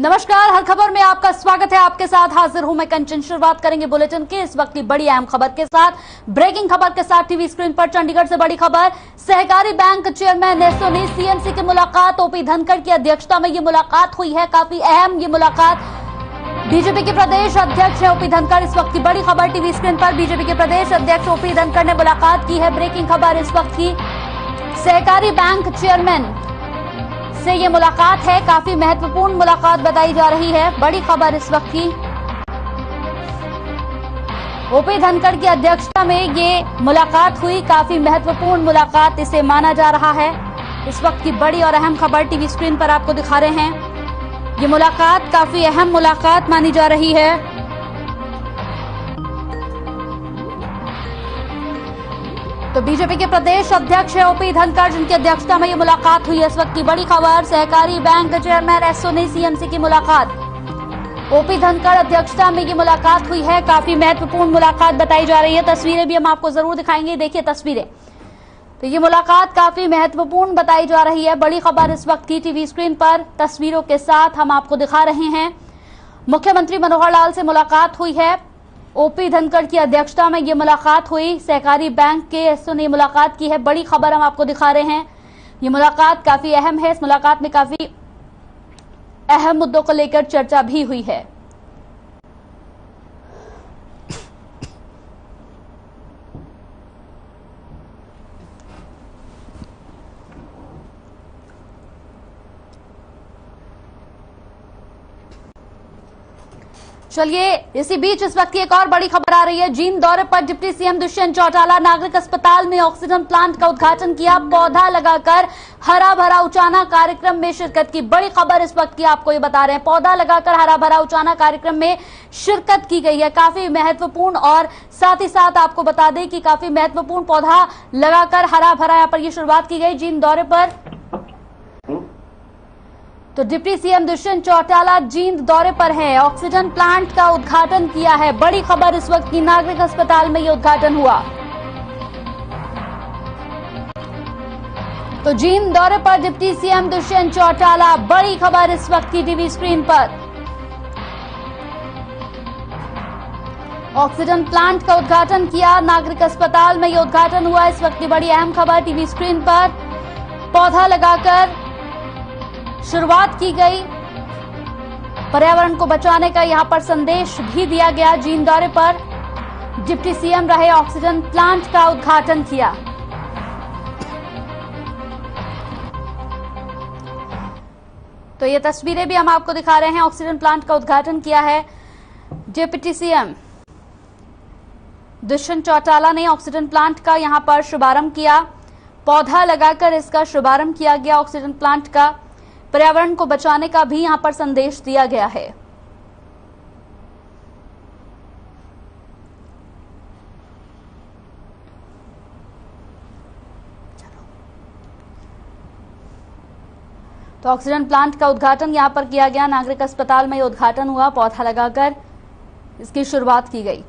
नमस्कार, हर खबर में आपका स्वागत है। आपके साथ हाजिर हूं मैं कंचन। शुरुआत करेंगे बुलेटिन की इस वक्त की बड़ी अहम खबर के साथ। ब्रेकिंग खबर के साथ टीवी स्क्रीन पर चंडीगढ़ से बड़ी खबर। सहकारी बैंक चेयरमैन एसओ ने सीएमसी की मुलाकात। ओपी धनखड़ की अध्यक्षता में ये मुलाकात हुई है, काफी अहम ये मुलाकात। बीजेपी के प्रदेश अध्यक्ष है ओपी धनखड़। इस वक्त की बड़ी खबर टीवी स्क्रीन पर। बीजेपी के प्रदेश अध्यक्ष ओपी धनखड़ ने मुलाकात की है। ब्रेकिंग खबर इस वक्त की, सहकारी बैंक चेयरमैन से ये मुलाकात है, काफी महत्वपूर्ण मुलाकात बताई जा रही है। बड़ी खबर इस वक्त की, ओपी धनखड़ की अध्यक्षता में ये मुलाकात हुई, काफी महत्वपूर्ण मुलाकात इसे माना जा रहा है। इस वक्त की बड़ी और अहम खबर टीवी स्क्रीन पर आपको दिखा रहे हैं। ये मुलाकात काफी अहम मुलाकात मानी जा रही है। तो बीजेपी के प्रदेश अध्यक्ष है ओपी धनखड़, जिनकी अध्यक्षता में ये मुलाकात हुई है। इस वक्त की बड़ी खबर, सहकारी बैंक चेयरमैन एसओ ने सीएमसी की मुलाकात। ओपी धनखड़ अध्यक्षता में ये मुलाकात हुई है, काफी महत्वपूर्ण मुलाकात बताई जा रही है। तस्वीरें भी हम आपको जरूर दिखाएंगे, देखिए तस्वीरें। तो ये मुलाकात काफी महत्वपूर्ण बताई जा रही है। बड़ी खबर इस वक्त की टीवी स्क्रीन पर तस्वीरों के साथ हम आपको दिखा रहे हैं। मुख्यमंत्री मनोहर लाल से मुलाकात हुई है। ओपी धनखड़ की अध्यक्षता में ये मुलाकात हुई। सहकारी बैंक के एसओ ने मुलाकात की है। बड़ी खबर हम आपको दिखा रहे हैं। ये मुलाकात काफी अहम है। इस मुलाकात में काफी अहम मुद्दों को लेकर चर्चा भी हुई है। चलिए, इसी बीच इस वक्त की एक और बड़ी खबर आ रही है। जींद दौरे पर डिप्टी सीएम दुष्यंत चौटाला। नागरिक अस्पताल में ऑक्सीजन प्लांट का उद्घाटन किया। पौधा लगाकर हरा भरा उचाना कार्यक्रम में शिरकत की। बड़ी खबर इस वक्त की आपको ये बता रहे हैं। पौधा लगाकर हरा भरा उचाना कार्यक्रम में शिरकत की गई है, काफी महत्वपूर्ण। और साथ ही साथ आपको बता दें कि काफी महत्वपूर्ण पौधा लगाकर हरा भरा यहाँ पर ये शुरुआत की गई जींद दौरे पर। तो डिप्टी सीएम दुष्यंत चौटाला जींद दौरे पर है, ऑक्सीजन प्लांट का उद्घाटन किया है। बड़ी खबर इस वक्त की, नागरिक अस्पताल में यह उद्घाटन हुआ। तो जींद दौरे पर डिप्टी सीएम दुष्यंत चौटाला। बड़ी खबर इस वक्त की टीवी स्क्रीन पर। ऑक्सीजन प्लांट का उद्घाटन किया, नागरिक अस्पताल में यह उद्घाटन हुआ। इस वक्त की बड़ी अहम खबर टीवी स्क्रीन पर। पौधा लगाकर शुरुआत की गई। पर्यावरण को बचाने का यहां पर संदेश भी दिया गया। जींद दौरे पर डिप्टी सीएम रहे, ऑक्सीजन प्लांट का उद्घाटन किया। तो ये तस्वीरें भी हम आपको दिखा रहे हैं। ऑक्सीजन प्लांट का उद्घाटन किया है डिप्टी सीएम दुष्यंत चौटाला ने। ऑक्सीजन प्लांट का यहां पर शुभारंभ किया। पौधा लगाकर इसका शुभारंभ किया गया ऑक्सीजन प्लांट का। पर्यावरण को बचाने का भी यहां पर संदेश दिया गया है। तो ऑक्सीजन प्लांट का उद्घाटन यहां पर किया गया। नागरिक अस्पताल में उद्घाटन हुआ, पौधा लगाकर इसकी शुरुआत की गई।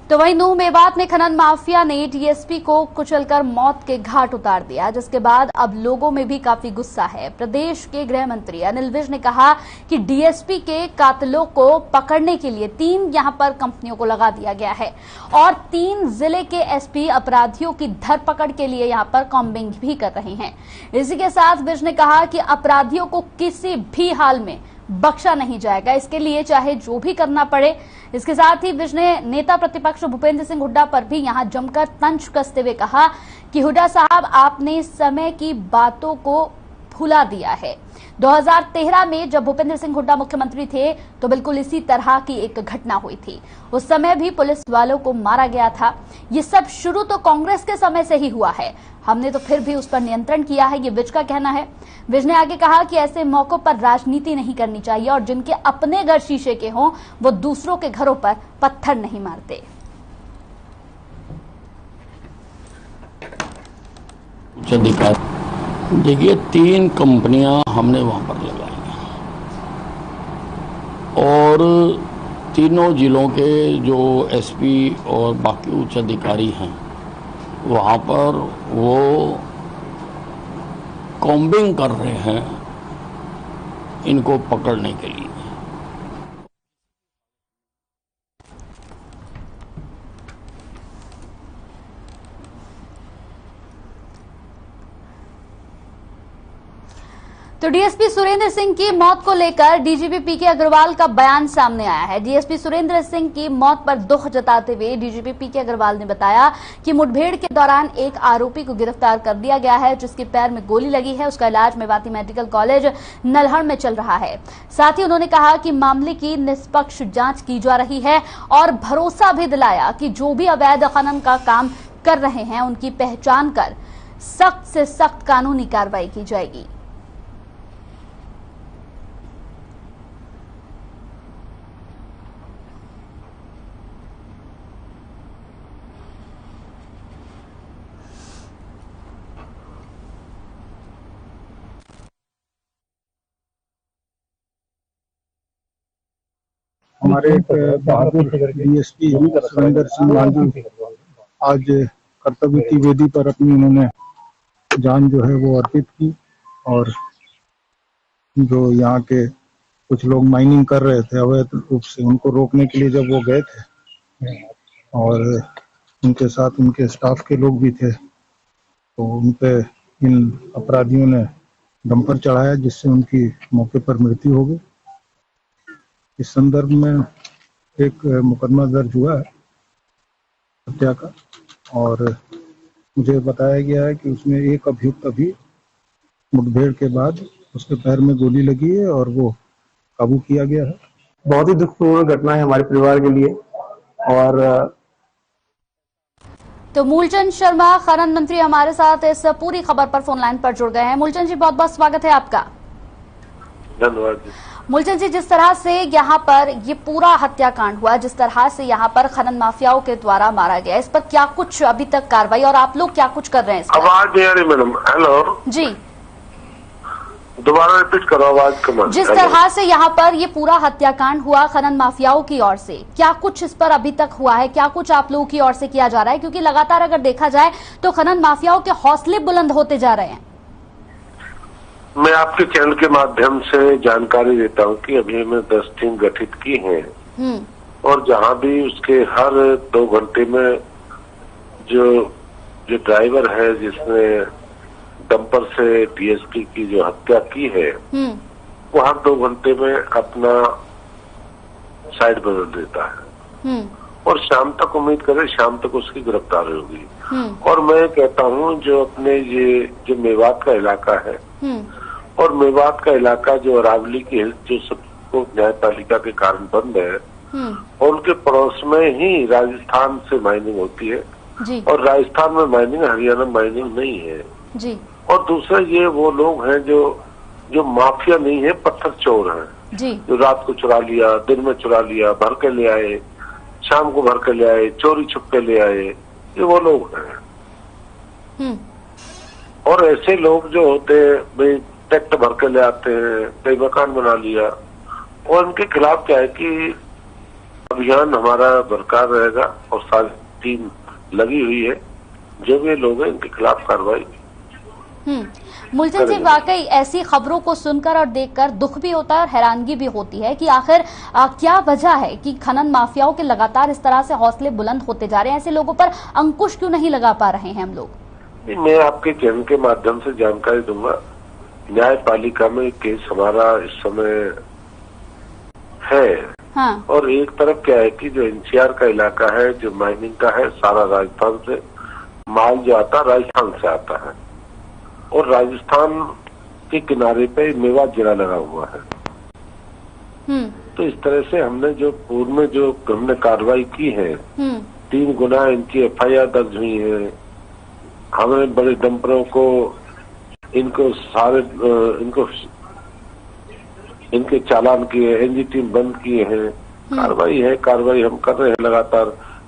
तो वहीं नूह मेवात में खनन माफिया ने डीएसपी को कुचलकर मौत के घाट उतार दिया, जिसके बाद अब लोगों में भी काफी गुस्सा है। प्रदेश के गृह मंत्री अनिल विज ने कहा कि डीएसपी के कातिलों को पकड़ने के लिए 3 यहां पर कंपनियों को लगा दिया गया है और 3 जिले के एसपी अपराधियों की धरपकड़ के लिए यहां पर कॉम्बिंग भी कर रहे हैं। इसी के साथ विज ने कहा कि अपराधियों को किसी भी हाल में बख्शा नहीं जाएगा, इसके लिए चाहे जो भी करना पड़े। इसके साथ ही विज ने नेता प्रतिपक्ष भूपेंद्र सिंह हुड्डा पर भी यहां जमकर तंज कसते हुए कहा कि हुड्डा साहब, आपने समय की बातों को भुला दिया है। 2013 में जब भूपेंद्र सिंह हुड्डा मुख्यमंत्री थे तो बिल्कुल इसी तरह की एक घटना हुई थी। उस समय भी पुलिस वालों को मारा गया था। ये सब शुरू तो कांग्रेस के समय से ही हुआ है, हमने तो फिर भी उस पर नियंत्रण किया है, ये विज का कहना है। विज ने आगे कहा कि ऐसे मौकों पर राजनीति नहीं करनी चाहिए और जिनके अपने घर शीशे के हों वो दूसरों के घरों पर पत्थर नहीं मारते। देखिए, 3 कंपनियां हमने वहां पर लगाई और तीनों जिलों के जो एसपी और बाकी उच्च अधिकारी हैं वहाँ पर वो कॉम्बिंग कर रहे हैं इनको पकड़ने के लिए। तो डीएसपी सुरेंद्र सिंह की मौत को लेकर डीजीपी पीके अग्रवाल का बयान सामने आया है। डीएसपी सुरेंद्र सिंह की मौत पर दुख जताते हुए डीजीपी पीके अग्रवाल ने बताया कि मुठभेड़ के दौरान एक आरोपी को गिरफ्तार कर लिया गया है, जिसके पैर में गोली लगी है। उसका इलाज मेवाती मेडिकल कॉलेज नल्हड़ में चल रहा है। साथ ही उन्होंने कहा कि मामले की निष्पक्ष जांच की जा रही है और भरोसा भी दिलाया कि जो भी अवैध खनन का काम कर रहे हैं उनकी पहचान कर सख्त से सख्त कानूनी कार्रवाई की जाएगी। हमारे बहादुर डीएसपी सुरेंद्र सिंह मांझी आज कर्तव्य की वेदी पर अपनी उन्होंने जान जो है वो अर्पित की। और जो यहाँ के कुछ लोग माइनिंग कर रहे थे अवैध रूप से, उनको रोकने के लिए जब वो गए थे और उनके साथ उनके स्टाफ के लोग भी थे, तो उन पे इन अपराधियों ने डंपर चढ़ाया, जिससे उनकी मौके पर मृत्यु हो गई। इस संदर्भ में एक मुकदमा दर्ज हुआ है हत्या का, और मुझे बताया गया है कि उसमें एक अभियुक्त अभी मुठभेड़ के बाद उसके पैर में गोली लगी है और वो काबू किया गया है। बहुत ही दुखपूर्ण घटना है हमारे परिवार के लिए। और तो मूलचंद शर्मा खनन मंत्री हमारे साथ इस पूरी खबर पर फोन लाइन पर जुड़ गए हैं। मूलचंद जी, बहुत बहुत स्वागत है आपका। धन्यवाद। मूलचंद जी, जिस तरह से यहाँ पर ये पूरा हत्याकांड हुआ, जिस तरह से यहाँ पर खनन माफियाओं के द्वारा मारा गया, इस पर क्या कुछ अभी तक कार्रवाई और आप लोग क्या कुछ कर रहे हैं? आवाज नहीं आ रही मैडम। हेलो जी, दोबारा रिपीट करो आवाज कम। जिस तरह से यहाँ पर ये पूरा हत्याकांड हुआ खनन माफियाओं की ओर से, क्या कुछ इस पर अभी तक हुआ है? क्या कुछ आप लोगों की ओर से किया जा रहा है? क्योंकि लगातार अगर देखा जाए तो खनन माफियाओं के हौसले बुलंद होते जा रहे हैं। मैं आपके चैनल के माध्यम से जानकारी देता हूँ कि अभी हमें 10 टीम गठित की हैं और जहाँ भी उसके हर 2 घंटे में जो ड्राइवर है जिसने डंपर से डीएसपी की जो हत्या की है वो हर 2 घंटे में अपना साइड बदल देता है और शाम तक उम्मीद करें शाम तक उसकी गिरफ्तारी होगी। और मैं कहता हूँ जो अपने ये जो मेवात का इलाका है और मेवात का इलाका जो अरावली की हिल्स जो सबको न्यायपालिका के कारण बंद है और उनके पड़ोस में ही राजस्थान से माइनिंग होती है जी। और राजस्थान में माइनिंग, हरियाणा में माइनिंग नहीं है जी। और दूसरा ये वो लोग हैं जो माफिया नहीं है, पत्थर चोर हैं जी। जो रात को चुरा लिया, दिन में चुरा लिया, भर के ले आए, शाम को भर के ले आए, चोरी छुप के ले आए, ये वो लोग हैं। और ऐसे लोग जो होते हैं ट्रैक्टर भर के ले आते हैं, कई मकान बना लिया, और उनके खिलाफ क्या है कि अभियान हमारा बरकरार रहेगा और सारी टीम लगी हुई है। जो भी लोग हैं इनके खिलाफ कार्रवाई। मूलचंद जी, वाकई ऐसी खबरों को सुनकर और देखकर दुख भी होता है और हैरानगी भी होती है कि आखिर क्या वजह है कि खनन माफियाओं के लगातार इस तरह से हौसले बुलंद होते जा रहे हैं? ऐसे लोगों पर अंकुश क्यों नहीं लगा पा रहे हैं हम लोग? मैं आपके चैनल के माध्यम से जानकारी दूंगा। न्यायपालिका में केस हमारा इस समय है। हाँ। और एक तरफ क्या है कि जो एनसीआर का इलाका है, जो माइनिंग का है, सारा राजस्थान से माल जो आता है राजस्थान से आता है और राजस्थान के किनारे पे मेवात जिला लगा हुआ है। तो इस तरह से हमने जो पूर्व में जो हमने कार्रवाई की है 3 गुना इनकी एफआईआर दर्ज हुई है। हमने बड़े डंपरों को इनके चालान किए, एनजी टीम बंद किए हैं। कार्रवाई हम कर रहे हैं लगातार।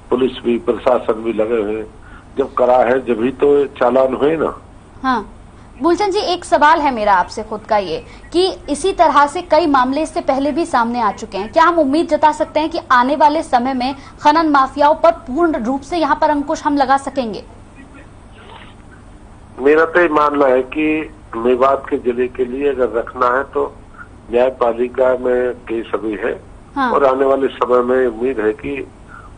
पुलिस भी, प्रशासन भी लगे हुए हैं। जब करा है जब ही तो चालान हुए ना। हाँ। मूलचंद जी, एक सवाल है मेरा आपसे खुद का ये कि इसी तरह से कई मामले इससे पहले भी सामने आ चुके हैं। क्या हम उम्मीद जता सकते हैं कि आने वाले समय में खनन माफियाओं पर पूर्ण रूप से यहाँ पर अंकुश हम लगा सकेंगे? मेरा तो ये मानना है कि मेवात के जिले के लिए अगर रखना है तो न्यायपालिका में केस अभी है। हाँ। और आने वाले समय में उम्मीद है कि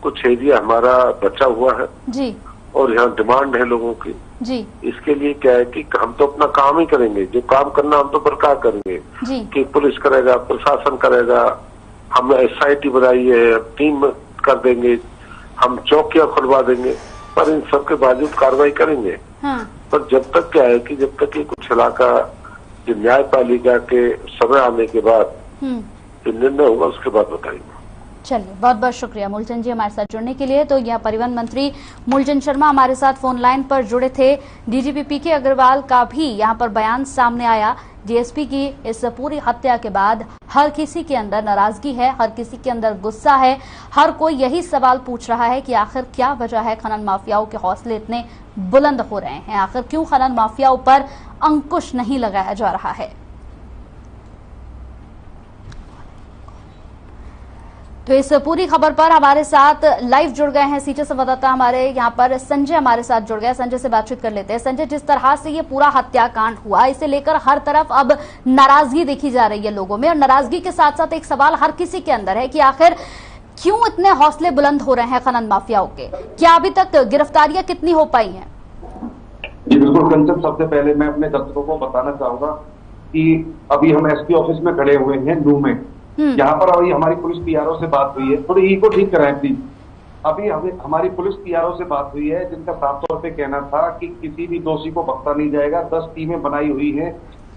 कुछ एरिया हमारा बचा हुआ है जी और यहाँ डिमांड है लोगों की जी इसके लिए क्या है कि हम तो अपना काम ही करेंगे, जो काम करना हम तो बरकरार करेंगे जी कि पुलिस करेगा, प्रशासन करेगा, हमने SIT बनाई है, टीम कर देंगे, हम चौकियां खुलवा देंगे, पर इन सब के बावजूद कार्रवाई करेंगे। हाँ पर जब तक क्या है कि जब तक ये कुछ इलाका जो न्यायपालिका के समय आने के बाद जो निर्णय होगा उसके बाद बताएंगे। चलिए, बहुत बहुत शुक्रिया मूलचंद जी हमारे साथ जुड़ने के लिए। तो यह परिवहन मंत्री मूलचंद शर्मा हमारे साथ फोन लाइन पर जुड़े थे। DGP PK अग्रवाल का भी यहां पर बयान सामने आया। DSP की इस पूरी हत्या के बाद हर किसी के अंदर नाराजगी है, हर किसी के अंदर गुस्सा है, हर कोई यही सवाल पूछ रहा है कि आखिर क्या वजह है खनन माफियाओं के हौसले इतने बुलंद हो रहे हैं, आखिर क्यों खनन माफियाओं पर अंकुश नहीं लगाया जा रहा है। तो इस पूरी खबर पर हमारे साथ लाइव जुड़ गए हैं सीटे संवाददाता हमारे यहाँ पर संजय हमारे साथ जुड़ गए। संजय से बातचीत कर लेते हैं। संजय, जिस तरह से ये पूरा हत्याकांड हुआ, इसे लेकर हर तरफ अब नाराजगी देखी जा रही है लोगों में, और नाराजगी के साथ साथ एक सवाल हर किसी के अंदर है कि आखिर क्यों इतने हौसले बुलंद हो रहे हैं खनन माफियाओं के। क्या अभी तक गिरफ्तारियां कितनी हो पाई हैं? जी बिल्कुल कंचन, सबसे पहले मैं अपने दर्शकों को बताना चाहूंगा कि अभी हम SP ऑफिस में खड़े हुए हैं नू में। यहाँ पर अभी हमारी पुलिस PRO से बात हुई है, थोड़ी ईको ठीक कराएं प्लीज। अभी हमारी पुलिस PRO से बात हुई है जिनका साफ तौर पे कहना था कि किसी भी दोषी को बख्शा नहीं जाएगा, 10 टीमें बनाई हुई हैं।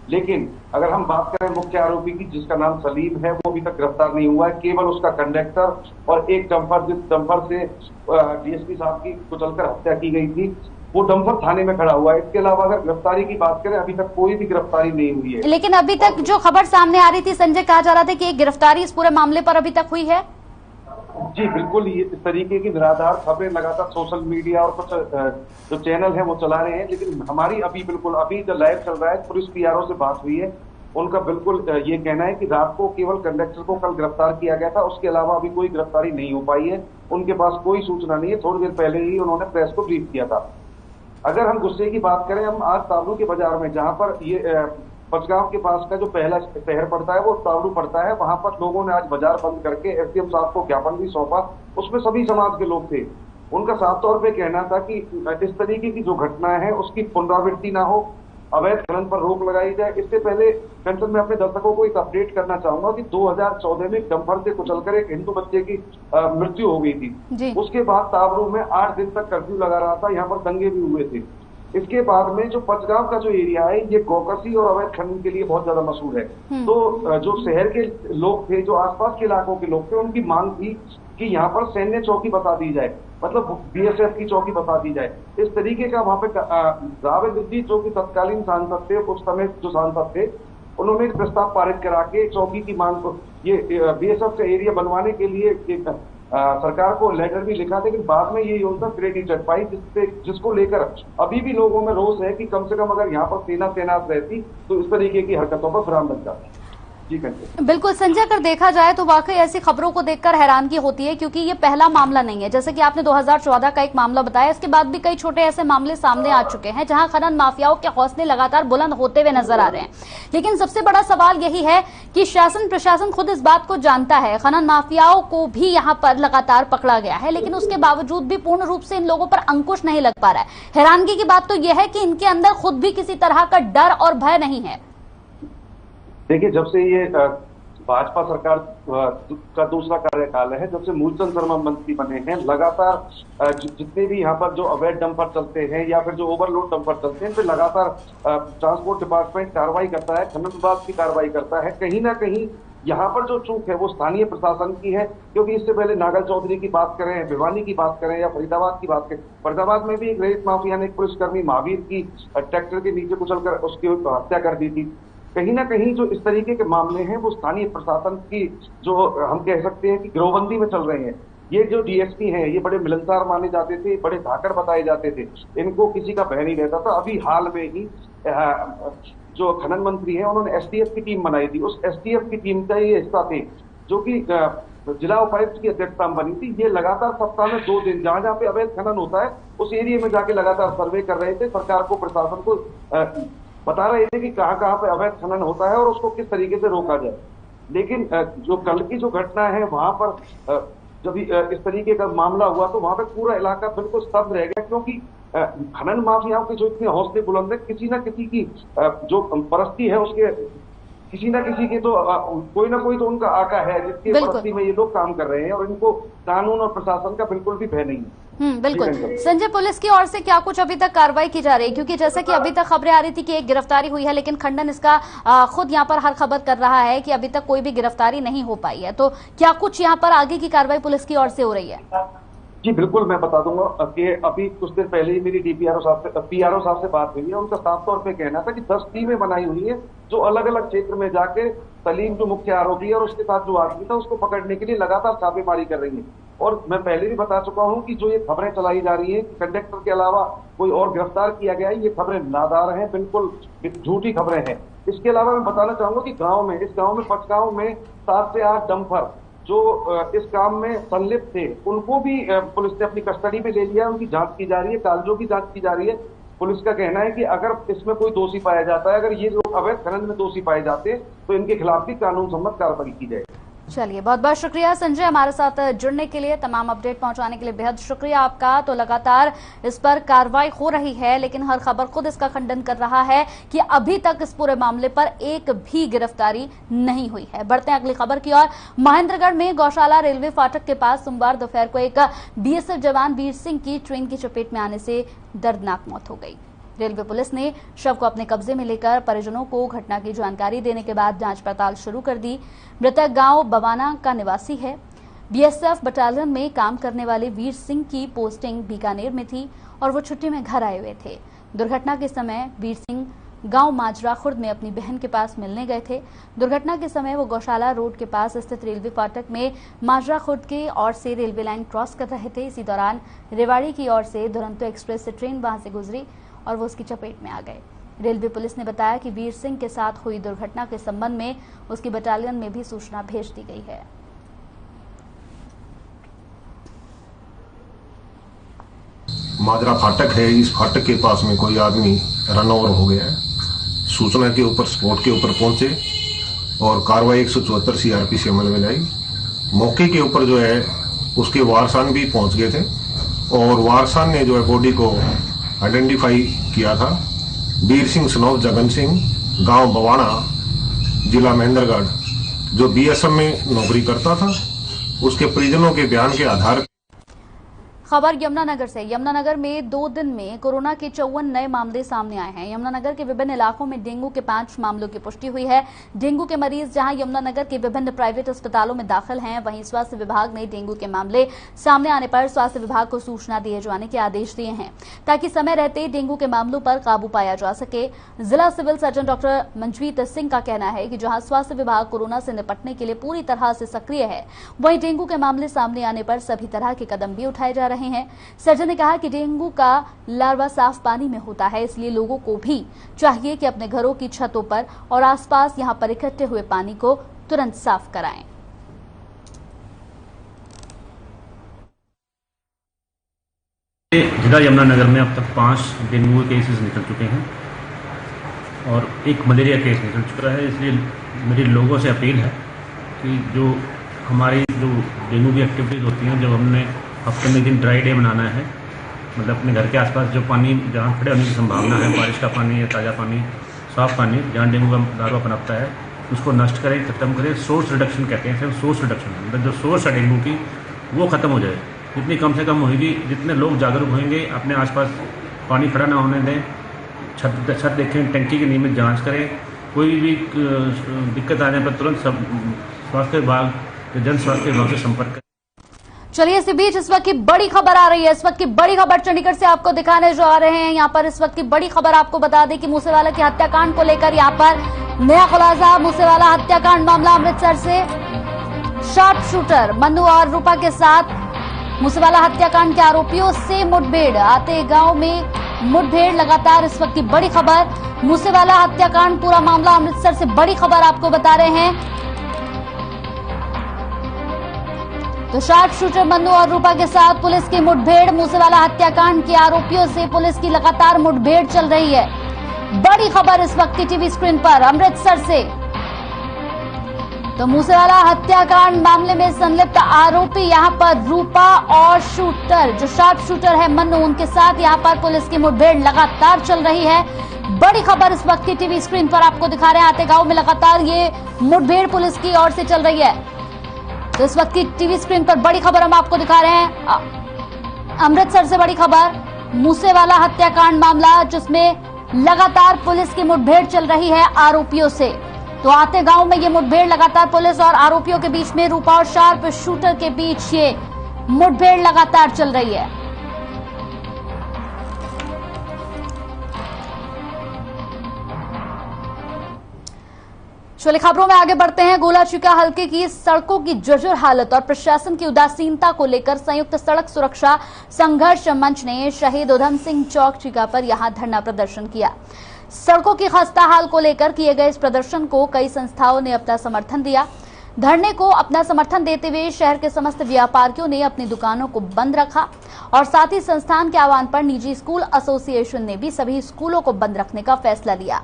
लेकिन अगर हम बात करें मुख्य आरोपी की जिसका नाम सलीम है, वो अभी तक गिरफ्तार नहीं हुआ है। केवल उसका कंडक्टर और एक डंपर, जिस डंपर से DSP साहब की कुचलकर हत्या की गई थी, वो डंपर थाने में खड़ा हुआ है। इसके अलावा अगर गिरफ्तारी की बात करें, अभी तक कोई भी गिरफ्तारी नहीं हुई है। लेकिन अभी तक जो खबर सामने आ रही थी संजय, कहा जा रहा था कि एक गिरफ्तारी इस पूरे मामले पर अभी तक हुई है। जी बिल्कुल, ये इस तरीके की निराधार खबरें लगातार सोशल मीडिया और कुछ जो चैनल है वो चला रहे हैं, लेकिन हमारी अभी जो लाइव चल रहा है, पुलिस PRO से बात हुई है, उनका बिल्कुल ये कहना है कि रात को केवल कंडक्टर को कल गिरफ्तार किया गया था, उसके अलावा अभी कोई गिरफ्तारी नहीं हो पाई है। उनके पास कोई सूचना नहीं है। थोड़ी देर पहले ही उन्होंने प्रेस को ब्रीफ किया था। अगर हम गुस्से की बात करें, हम आज तावड़ू के बाजार में, जहां पर ये पचगांव के पास का जो पहला शहर पड़ता है वो तावड़ू पड़ता है, वहां पर लोगों ने आज बाजार बंद करके SDM साहब को ज्ञापन भी सौंपा। उसमें सभी समाज के लोग थे। उनका साफ तौर पे कहना था कि इस तरीके की जो घटना है उसकी पुनरावृत्ति ना हो, अवैध खनन पर रोक लगाई जाए। इससे पहले कंचन में अपने दर्शकों को एक अपडेट करना चाहूंगा कि 2014 में डंपर से कुचलकर एक हिंदू बच्चे की मृत्यु हो गई थी। उसके बाद तावड़ू में 8 दिन तक कर्फ्यू लगा रहा था, यहाँ पर दंगे भी हुए थे। इसके बाद में जो पचगांव का जो एरिया है, ये गौकसी और अवैध खनन के लिए बहुत ज्यादा मशहूर है। तो जो शहर के लोग थे, जो आसपास के इलाकों के लोग थे, उनकी मांग थी कि यहाँ पर सैन्य चौकी बसा दी जाए, मतलब BSF की चौकी बसा दी जाए। इस तरीके का वहां पे जावेद उद्दीन जो कि तत्कालीन सांसद थे, उस समय जो सांसद थे, उन्होंने एक प्रस्ताव पारित करा के चौकी की मांग को, ये BSF का एरिया बनवाने के लिए एक सरकार को लेटर भी लिखा, लेकिन बाद में ये योजना सिरे नहीं चढ़ पाई, जिसको लेकर अभी भी लोगों में रोष है कि कम से कम अगर यहाँ पर सेना तैनात रहती तो इस तरीके की हरकतों पर विराम लग जाता। बिल्कुल संजय, अगर देखा जाए तो वाकई ऐसी खबरों को देखकर हैरानगी होती है, क्योंकि ये पहला मामला नहीं है। जैसे कि आपने 2014 का एक मामला बताया, इसके बाद भी कई छोटे ऐसे मामले सामने आ चुके हैं जहां खनन माफियाओं के हौसले लगातार बुलंद होते हुए नजर आ रहे हैं। लेकिन सबसे बड़ा सवाल यही है कि शासन प्रशासन खुद इस बात को जानता है, खनन माफियाओं को भी यहाँ पर लगातार पकड़ा गया है, लेकिन उसके बावजूद भी पूर्ण रूप से इन लोगों पर अंकुश नहीं लग पा रहा है। हैरानगी की बात तो यह है कि इनके अंदर खुद भी किसी तरह का डर और भय नहीं है। देखिए, जब से ये भाजपा सरकार का दूसरा कार्यकाल है, जब से मूलचंद शर्मा मंत्री बने हैं, लगातार जितने भी यहाँ पर जो अवैध डंपर चलते हैं या फिर जो ओवरलोड डंपर चलते हैं, इन पे लगातार ट्रांसपोर्ट डिपार्टमेंट कार्रवाई करता है, खनन विभाग की कार्रवाई करता है। कहीं ना कहीं यहाँ पर जो चूक है वो स्थानीय प्रशासन की है, क्योंकि इससे पहले नागल चौधरी की बात करें, भिवानी की बात करें या फरीदाबाद की बात करें, फरीदाबाद में भी एक रेत माफिया ने एक पुलिसकर्मी महावीर की ट्रैक्टर के नीचे कुचलकर उसकी हत्या कर दी थी। कहीं ना कहीं जो इस तरीके के मामले हैं वो स्थानीय प्रशासन की, जो हम कह सकते हैं कि गिरोहबंदी में चल रहे हैं। ये जो DSP हैं, ये बड़े मिलनसार माने जाते थे, बड़े धाकड़ बताए जाते थे, इनको किसी का भय नहीं रहता था। अभी हाल में ही जो खनन मंत्री हैं, उन्होंने STF की टीम बनाई थी। उस STF की टीम का ये हिस्सा थे जो कि जिला उपायुक्त की अध्यक्षता में बनी थी। ये लगातार सप्ताह में 2 दिन जहां जहां पे अवैध खनन होता है उस एरिया में जाके लगातार सर्वे कर रहे थे, सरकार को, प्रशासन को बता रहे थे कि कहाँ पे अवैध खनन होता है और उसको किस तरीके से रोका जाए। लेकिन जो कल की जो घटना है वहां पर जब इस तरीके का मामला हुआ तो वहां पे पूरा इलाका बिल्कुल स्तब्ध रह गया, क्योंकि खनन माफियाओं के जो इतने हौसले बुलंद है, किसी ना किसी की जो परस्ती है उसके किसी ना किसी के तो कोई ना कोई तो उनका आका है जिसके परस्ती में ये लोग काम कर रहे हैं और इनको कानून और प्रशासन का बिल्कुल भी भय नहीं है। बिल्कुल। संजय, पुलिस की ओर से क्या कुछ अभी तक कार्रवाई की जा रही है? क्योंकि जैसा कि अभी तक खबरें आ रही थी कि एक गिरफ्तारी हुई है, लेकिन खंडन इसका खुद यहाँ पर हर खबर कर रहा है कि अभी तक कोई भी गिरफ्तारी नहीं हो पाई है। तो क्या कुछ यहाँ पर आगे की कार्रवाई पुलिस की ओर से हो रही है? जी बिल्कुल, मैं बता दूंगा कि अभी कुछ देर पहले ही मेरी पीआरओ साहब से बात हुई है। उनका साफ तौर पे कहना था कि 10 टीमें बनाई हुई है जो अलग अलग क्षेत्र में जाके सलीम जो मुख्य आरोपी है और उसके साथ जो आदमी था उसको पकड़ने के लिए लगातार छापेमारी कर रही है। और मैं पहले भी बता चुका हूं कि जो ये खबरें चलाई जा रही है कि कंडक्टर के अलावा कोई और गिरफ्तार किया गया है, ये खबरें नादार हैं, बिल्कुल झूठी खबरें हैं। इसके अलावा मैं बताना चाहूंगा कि इस गाँव में पचगांव में 7 से 8 डंपर जो इस काम में संलिप्त थे उनको भी पुलिस ने अपनी कस्टडी में ले लिया, उनकी जांच की जा रही है, कागजों की जांच की जा रही है। पुलिस का कहना है कि अगर इसमें कोई दोषी पाया जाता है, अगर ये लोग अवैध खनन में दोषी पाए जाते तो इनके खिलाफ भी कानून सम्मत कार्रवाई की जाए। चलिए, बहुत बहुत शुक्रिया संजय, हमारे साथ जुड़ने के लिए, तमाम अपडेट पहुंचाने के लिए बेहद शुक्रिया आपका। तो लगातार इस पर कार्रवाई हो रही है, लेकिन हर खबर खुद इसका खंडन कर रहा है कि अभी तक इस पूरे मामले पर एक भी गिरफ्तारी नहीं हुई है। बढ़ते हैं अगली खबर की ओर। महेंद्रगढ़ में गौशाला रेलवे फाटक के पास सोमवार दोपहर को एक बीएसएफ जवान वीर सिंह की ट्रेन की चपेट में आने से दर्दनाक मौत हो गई। रेलवे पुलिस ने शव को अपने कब्जे में लेकर परिजनों को घटना की जानकारी देने के बाद जांच पड़ताल शुरू कर दी। मृतक गांव बवाना का निवासी है। बीएसएफ बटालियन में काम करने वाले वीर सिंह की पोस्टिंग बीकानेर में थी और वो छुट्टी में घर आए हुए थे। दुर्घटना के समय वीर सिंह गांव माजरा खुर्द में अपनी बहन के पास मिलने गए थे। दुर्घटना के समय वो गौशाला रोड के पास स्थित रेलवे फाटक में माजरा खुर्द की ओर से रेलवे लाइन क्रॉस कर रहे थे। इसी दौरान रेवाड़ी की ओर से दुरंतो एक्सप्रेस से ट्रेन वहां से गुजरी और वो उसकी चपेट में आ गए। रेलवे पुलिस ने बताया कि वीर सिंह के साथ हुई दुर्घटना के संबंध में उसकी बटालियन में भी सूचना भेज दी गई है। माजरा फाटक है, इस फाटक के पास में कोई आदमी रन ओवर हो गया है। सूचना के ऊपर स्पॉट के ऊपर पहुंचे और कार्रवाई 174 सीआरपी से अमल में लाई। मौके के ऊपर जो है उसके वारसान भी पहुंच गए थे और वारसान ने जो है बॉडी को आइडेंटिफाई किया था। वीर सिंह सनौफ जगन सिंह, गांव बवाना, जिला महेंद्रगढ़, जो बीएसएफ में नौकरी करता था। उसके परिजनों के बयान के आधार। खबर यमुनानगर से। यमुनानगर में 2 दिन में कोरोना के 54 नए मामले सामने आए हैं। यमुनानगर के विभिन्न इलाकों में डेंगू के 5 मामलों की पुष्टि हुई है। डेंगू के मरीज जहां यमुनानगर के विभिन्न प्राइवेट अस्पतालों में दाखिल हैं, वहीं स्वास्थ्य विभाग ने डेंगू के मामले सामने आने पर स्वास्थ्य विभाग को सूचना दिए जाने के आदेश दिए हैं ताकि समय रहते डेंगू के मामलों पर काबू पाया जा सके। जिला सिविल सर्जन डॉक्टर मंजवीत सिंह का कहना है कि जहां स्वास्थ्य विभाग कोरोना से निपटने के लिए पूरी तरह से सक्रिय है, वहीं डेंगू के मामले सामने आने पर सभी तरह के कदम भी उठाए जा रहे हैं। सर्जन ने कहा कि डेंगू का लार्वा साफ पानी में होता है, इसलिए लोगों को भी चाहिए कि अपने घरों की छतों पर और आसपास यहां पर इकट्ठे हुए पानी को तुरंत साफ कराएं। जिला यमुनानगर में अब तक 5 डेंगू केसेस निकल चुके हैं और 1 मलेरिया केस निकल चुका है। इसलिए मेरी लोगों से अपील है कि जो हमारी जो डेंगू की एक्टिविटीज़ होती हैं, जब हमने हफ्ते में एक दिन ड्राई डे बनाना है, मतलब अपने घर के आसपास जो पानी जहाँ खड़े होने की संभावना है, बारिश का पानी या ताज़ा पानी, साफ पानी, जहाँ डेंगू का लार्वा पनपता है, उसको नष्ट करें, खत्म करें। सोर्स रिडक्शन कहते हैं, सोर्स रिडक्शन, मतलब जो सोर्स है डेंगू की वो खत्म हो जाए। जितनी कम से कम होगी, जितने लोग जागरूक होंगे, अपने आसपास पानी खड़ा ना होने दें, छत देखें, टंकी की नियमित जाँच करें। कोई भी दिक्कत आने पर तुरंत स्वास्थ्य विभाग, जन स्वास्थ्य विभाग से संपर्क करें। चलिए, इसी बीच इस वक्त की बड़ी खबर आ रही है। इस वक्त की बड़ी खबर चंडीगढ़ से आपको दिखाने जो आ रहे हैं। यहाँ पर इस वक्त की बड़ी खबर आपको बता दें कि मूसेवाला की हत्याकांड को लेकर यहाँ पर नया खुलासा। मूसेवाला हत्याकांड मामला अमृतसर से शार्प शूटर मन्नू और रूपा के साथ मूसेवाला हत्याकांड के आरोपियों से मुठभेड़। आते गांव में मुठभेड़ लगातार इस वक्त की बड़ी खबर। मूसेवाला हत्याकांड पूरा मामला अमृतसर से बड़ी खबर आपको बता रहे हैं। तो शार्प शूटर मन्नू और रूपा के साथ पुलिस की मुठभेड़। मूसेवाला हत्याकांड के आरोपियों से पुलिस की लगातार मुठभेड़ चल रही है। बड़ी खबर इस वक्त की टीवी स्क्रीन पर अमृतसर से। तो मूसेवाला हत्याकांड मामले में संलिप्त आरोपी यहां पर रूपा और शूटर जो शार्प शूटर है मन्नू, उनके साथ यहां पर पुलिस की मुठभेड़ लगातार चल रही है। बड़ी खबर इस वक्त की टीवी स्क्रीन पर आपको दिखा रहे हैं। आतेगांव में लगातार ये मुठभेड़ पुलिस की ओर से चल रही है। तो इस वक्त की टीवी स्क्रीन पर बड़ी खबर हम आपको दिखा रहे हैं। अमृतसर से बड़ी खबर, मूसेवाला हत्याकांड मामला जिसमें लगातार पुलिस की मुठभेड़ चल रही है आरोपियों से। तो आतेगांव में ये मुठभेड़ लगातार पुलिस और आरोपियों के बीच में, रूपा और शार्प शूटर के बीच ये मुठभेड़ लगातार चल रही है। चलिए खबरों में आगे बढ़ते हैं। गोलाचिका हलके की सड़कों की जर्जर हालत और प्रशासन की उदासीनता को लेकर संयुक्त सड़क सुरक्षा संघर्ष मंच ने शहीद उधम सिंह चौक चिका पर यहां धरना प्रदर्शन किया। सड़कों की खस्ता हाल को लेकर किए गए इस प्रदर्शन को कई संस्थाओं ने अपना समर्थन दिया। धरने को अपना समर्थन देते हुए शहर के समस्त व्यापारियों ने अपनी दुकानों को बंद रखा और साथ ही संस्थान के आह्वान पर निजी स्कूल एसोसिएशन ने भी सभी स्कूलों को बंद रखने का फैसला लिया।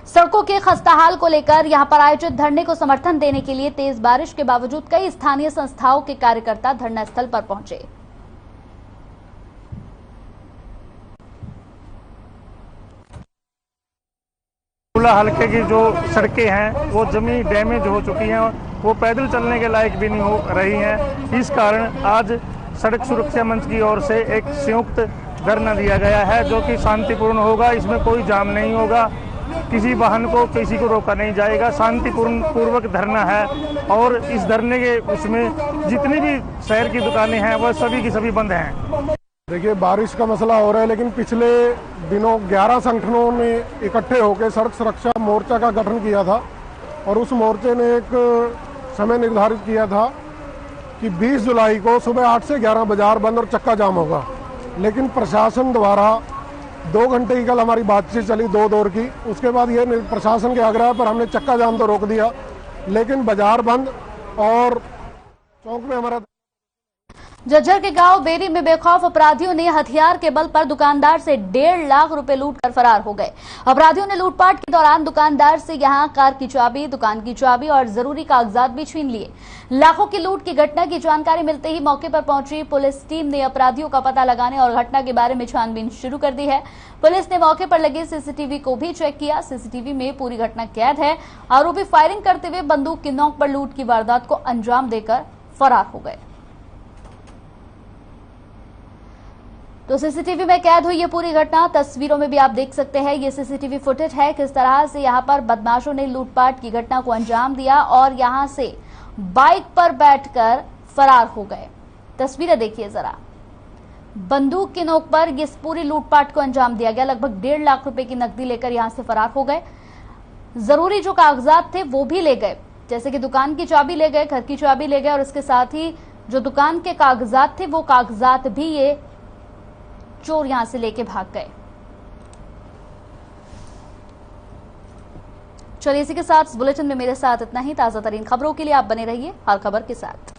सड़कों के खस्ताहाल को लेकर यहां पर आयोजित धरने को समर्थन देने के लिए तेज बारिश के बावजूद कई स्थानीय संस्थाओं के कार्यकर्ता धरना स्थल पर पहुंचे। हल्के की जो सड़कें हैं वो जमी डैमेज हो चुकी हैं, वो पैदल चलने के लायक भी नहीं हो रही हैं। इस कारण आज सड़क सुरक्षा मंच की ओर से एक संयुक्त धरना दिया गया है जो कि शांतिपूर्ण होगा। इसमें कोई जाम नहीं होगा, किसी वाहन को किसी को रोका नहीं जाएगा। शांतिपूर्वक धरना है और इस धरने के उसमें जितनी भी शहर की दुकानें हैं वह सभी की सभी बंद हैं। देखिए बारिश का मसला हो रहा है, लेकिन पिछले दिनों 11 संगठनों ने इकट्ठे होकर सड़क सुरक्षा मोर्चा का गठन किया था और उस मोर्चे ने एक समय निर्धारित किया था कि 20 जुलाई को सुबह 8 से 11 बाजार बंद और चक्का जाम होगा। लेकिन प्रशासन द्वारा 2 घंटे की कल हमारी बातचीत चली 2 दौर की। उसके बाद ये प्रशासन के आग्रह पर हमने चक्का जाम तो रोक दिया, लेकिन बाजार बंद और चौक में हमारा। जज्जर के गांव बेरी में बेखौफ अपराधियों ने हथियार के बल पर दुकानदार से 1.5 लाख रुपए लूट कर फरार हो गए। अपराधियों ने लूटपाट के दौरान दुकानदार से यहां कार की चाबी, दुकान की चाबी और जरूरी कागजात भी छीन लिए। लाखों की लूट की घटना की जानकारी मिलते ही मौके पर पहुंची पुलिस टीम ने अपराधियों का पता लगाने और घटना के बारे में छानबीन शुरू कर दी है। पुलिस ने मौके पर लगे सीसीटीवी को भी चेक किया। सीसीटीवी में पूरी घटना कैद है। आरोपी फायरिंग करते हुए बंदूक की नोक पर लूट की वारदात को अंजाम देकर फरार हो गए। तो सीसीटीवी में कैद हुई ये पूरी घटना तस्वीरों में भी आप देख सकते हैं। ये सीसीटीवी फुटेज है किस तरह से यहां पर बदमाशों ने लूटपाट की घटना को अंजाम दिया और यहां से बाइक पर बैठकर फरार हो गए। तस्वीरें देखिए जरा। बंदूक की नोक पर इस पूरी लूटपाट को अंजाम दिया गया। लगभग 1.5 लाख रुपए की नकदी लेकर यहां से फरार हो गए। जरूरी जो कागजात थे वो भी ले गए, जैसे कि दुकान की चाबी ले गए, घर की चाबी ले गए और इसके साथ ही जो दुकान के कागजात थे वो कागजात भी ये चोर यहां से लेके भाग गए। चलिए इसी के साथ इस बुलेटिन में मेरे साथ इतना ही। ताजा तरीन खबरों के लिए आप बने रहिए हर खबर के साथ।